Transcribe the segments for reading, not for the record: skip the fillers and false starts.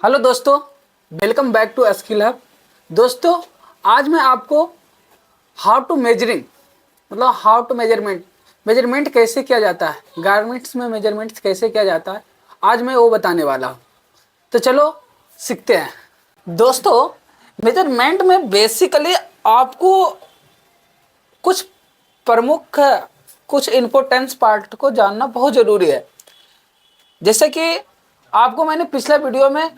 Hello दोस्तों, welcome back to Skill Hub. दोस्तों, आज मैं आपको हाउ टू मेजरिंग मतलब हाउ टू मेजरमेंट कैसे किया जाता है, गारमेंट्स में मेजरमेंट कैसे किया जाता है, आज मैं वो बताने वाला हूँ। तो चलो सीखते हैं। दोस्तों, मेजरमेंट में बेसिकली आपको कुछ प्रमुख कुछ इम्पोर्टेंस पार्ट को जानना बहुत ज़रूरी है। जैसे कि आपको मैंने पिछले वीडियो में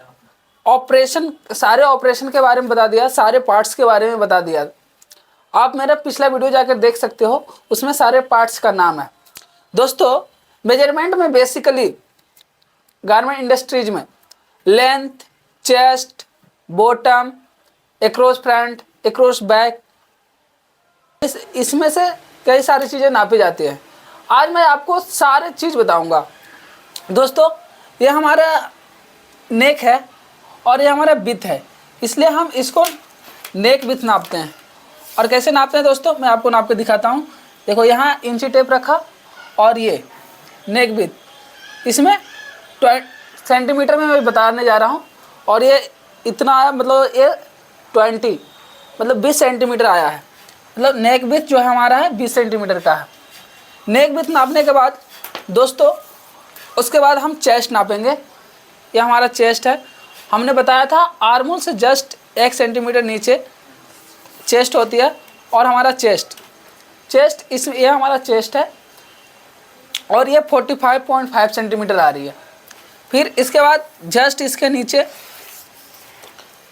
सारे ऑपरेशन के बारे में बता दिया, सारे पार्ट्स के बारे में बता दिया। आप मेरा पिछला वीडियो जाकर देख सकते हो, उसमें सारे पार्ट्स का नाम है। दोस्तों, मेजरमेंट में बेसिकली गारमेंट इंडस्ट्रीज में length, chest, bottom, across front, across back, इसमें से कई सारी चीज़ें नापी जाती हैं। आज मैं आपको सारे चीज़ बताऊंगा। दोस्तों, ये हमारा नेक है और ये हमारा विड्थ है, इसलिए हम इसको नेक विड्थ नापते हैं। और कैसे नापते हैं दोस्तों, मैं आपको नाप के दिखाता हूँ। देखो, यहाँ इंची टेप रखा और ये नेक विड्थ, इसमें 20 सेंटीमीटर में मैं बताने जा रहा हूँ। और ये इतना आया, मतलब ये 20 सेंटीमीटर आया है। मतलब नेक विड्थ जो है हमारा है 20 सेंटीमीटर का है। नेक विड्थ नापने के बाद दोस्तों, उसके बाद हम चेस्ट नापेंगे। ये हमारा चेस्ट है। हमने बताया था आर्मोल से जस्ट 1 सेंटीमीटर नीचे चेस्ट होती है। और हमारा चेस्ट ये हमारा चेस्ट है और ये 45.5 सेंटीमीटर आ रही है। फिर इसके बाद जस्ट इसके नीचे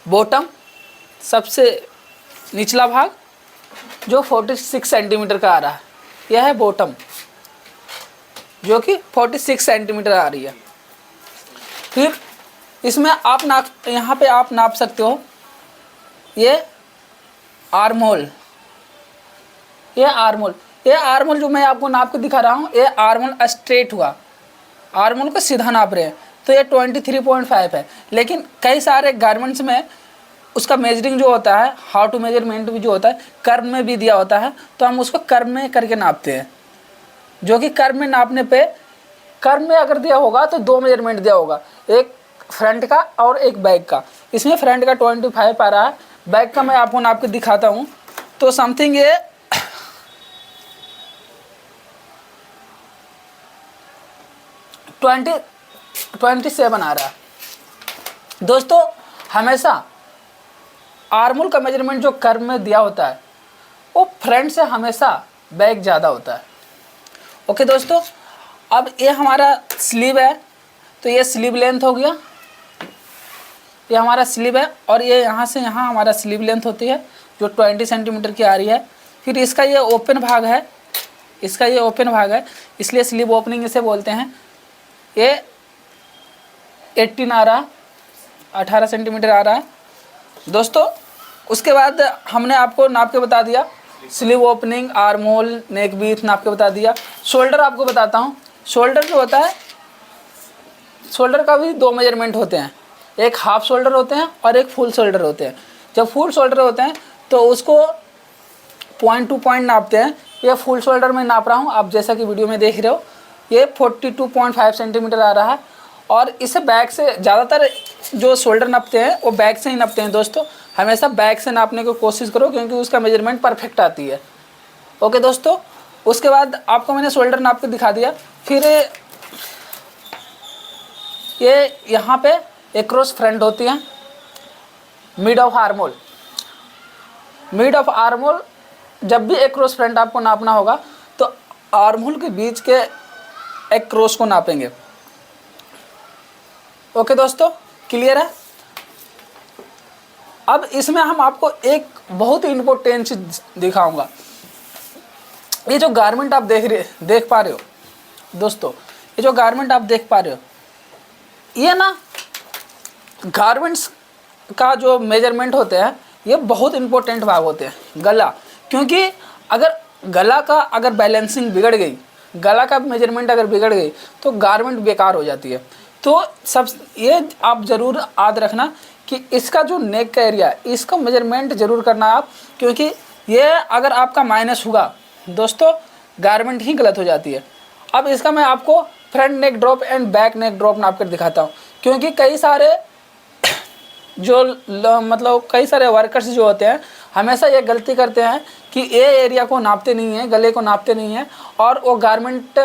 बॉटम, सबसे निचला भाग, जो 46 सेंटीमीटर का आ रहा है। यह है बॉटम, जो कि 46 सेंटीमीटर आ रही है। फिर इसमें आप यहाँ पे आप नाप सकते हो ये आर्महोल। ये आर्महोल जो मैं आपको नाप के दिखा रहा हूँ, ये आर्महोल स्ट्रेट हुआ, आर्महोल को सीधा नाप रहे हैं, तो ये 23.5 है। लेकिन कई सारे गारमेंट्स में उसका मेजरिंग जो होता है, हाउ टू मेजरमेंट भी जो होता है, कर्व में भी दिया होता है, तो हम उसको कर्व में करके नापते हैं। जो कि कर्व में नापने पे, कर्व में अगर दिया होगा तो 2 मेजरमेंट दिया होगा, एक फ्रंट का और एक बैक का। इसमें फ्रंट का 25 आ रहा है, बैक का मैं आपको नाप के दिखाता हूँ। तो समथिंग ये 27 आ रहा है। दोस्तों, हमेशा आर्महोल का मेजरमेंट जो कर्व में दिया होता है, वो फ्रंट से हमेशा बैक ज़्यादा होता है। ओके दोस्तों, अब ये हमारा स्लीव है, तो ये स्लीव लेंथ हो गया। ये हमारा स्लीव है और ये यहाँ से यहाँ हमारा स्लीव लेंथ होती है, जो 20 सेंटीमीटर की आ रही है। फिर इसका ये ओपन भाग है, इसलिए स्लीव ओपनिंग इसे बोलते हैं। ये 18 आ रहा, 18 सेंटीमीटर आ रहा है। दोस्तों, उसके बाद हमने आपको नाप के बता दिया स्लीव ओपनिंग, आर्महोल, नेक विड्थ नाप के बता दिया। शोल्डर आपको बताता हूँ। शोल्डर जो होता है, शोल्डर का भी 2 मेजरमेंट होते हैं, एक हाफ शोल्डर होते हैं और एक फुल शोल्डर होते हैं। जब फुल शोल्डर होते हैं तो उसको पॉइंट टू पॉइंट नापते हैं। ये फुल शोल्डर में नाप रहा हूँ, आप जैसा कि वीडियो में देख रहे हो, ये 42.5 सेंटीमीटर आ रहा है। और इसे बैक से, ज़्यादातर जो शोल्डर नापते हैं वो बैक से ही नापते हैं। दोस्तों, हमेशा बैक से नापने की कोशिश करो, क्योंकि उसका मेजरमेंट परफेक्ट आती है। ओके दोस्तों, उसके बाद आपको मैंने शोल्डर नाप के दिखा दिया। फिर ये यहाँ पे एक्रॉस फ्रंट होती है, मिड ऑफ आर्महोल। जब भी एक्रॉस फ्रंट आपको नापना होगा तो आर्महोल के बीच के एक्रॉस को नापेंगे। ओके दोस्तों, क्लियर है। अब इसमें हम आपको एक बहुत ही इम्पोर्टेंट चीज दिखाऊंगा। ये जो गारमेंट आप देख पा रहे हो दोस्तों, ये जो गारमेंट आप देख पा रहे हो, ये ना गारमेंट्स का जो मेजरमेंट होते हैं, ये बहुत इम्पोर्टेंट भाग होते हैं। गला, क्योंकि अगर गला का अगर बैलेंसिंग बिगड़ गई, गला का मेजरमेंट अगर बिगड़ गई, तो गारमेंट बेकार हो जाती है। तो सब ये आप ज़रूर याद रखना कि इसका जो नेक का एरिया है, इसका मेजरमेंट ज़रूर करना आप, क्योंकि ये अगर आपका माइनस होगा दोस्तों, गारमेंट ही गलत हो जाती है। अब इसका मैं आपको front neck drop and back neck drop नाप कर दिखाता हूँ, क्योंकि कई सारे जो मतलब कई सारे वर्कर्स जो होते हैं हमेशा ये गलती करते हैं कि ये एरिया को नापते नहीं हैं, गले को नापते नहीं हैं, और वो गारमेंट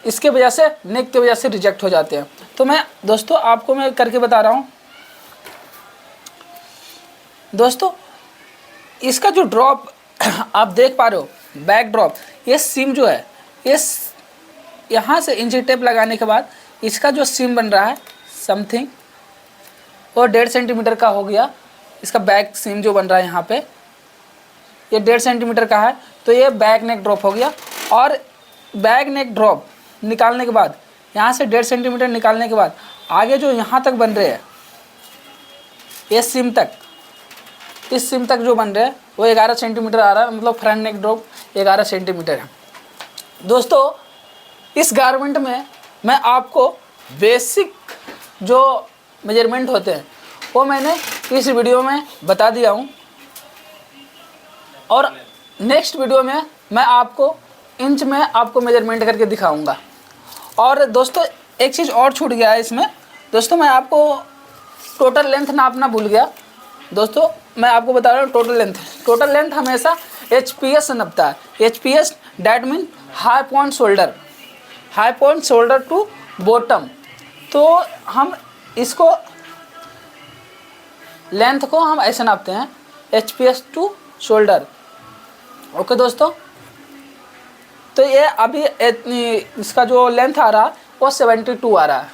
इसके वजह से, नेक की वजह से रिजेक्ट हो जाते हैं। तो मैं दोस्तों आपको मैं करके बता रहा हूँ। दोस्तों इसका जो ड्रॉप आप देख पा रहे हो, बैक ड्रॉप, ये सीम जो है, ये यहाँ से इंची टेप लगाने के बाद इसका जो सीम बन रहा है समथिंग वो 1.5 सेंटीमीटर का हो गया। इसका बैक सीम जो बन रहा है यहाँ पे ये 1.5 सेंटीमीटर का है, तो ये बैक नेक ड्रॉप हो गया। और बैक नेक ड्रॉप निकालने के बाद, यहाँ से 1.5 सेंटीमीटर निकालने के बाद आगे जो यहाँ तक बन रहे हैं, ये सीम तक, इस सीम तक जो बन रहे हैं वो 11 सेंटीमीटर आ रहा है, मतलब फ्रंट नेक ड्रॉप 11 सेंटीमीटर है। दोस्तों इस गारमेंट में मैं आपको बेसिक जो मेजरमेंट होते हैं वो मैंने इस वीडियो में बता दिया हूँ, और नेक्स्ट वीडियो में मैं आपको इंच में आपको मेजरमेंट करके दिखाऊंगा। और दोस्तों एक चीज़ और छूट गया है इसमें। दोस्तों मैं आपको टोटल लेंथ नापना भूल गया। दोस्तों मैं आपको बता रहा हूँ टोटल लेंथ हमेशा HPS से नापता है। HPS that mean high point shoulder to bottom. तो हम इसको लेंथ को हम ऐसे नापते हैं, HPS टू शोल्डर। ओके दोस्तों, तो ये अभी इसका जो लेंथ आ रहा है वो 72 आ रहा है,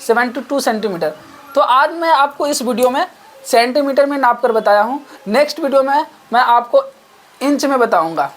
72 सेंटीमीटर। तो आज मैं आपको इस वीडियो में सेंटीमीटर में नाप कर बताया हूँ। नेक्स्ट वीडियो में मैं आपको इंच में बताऊँगा।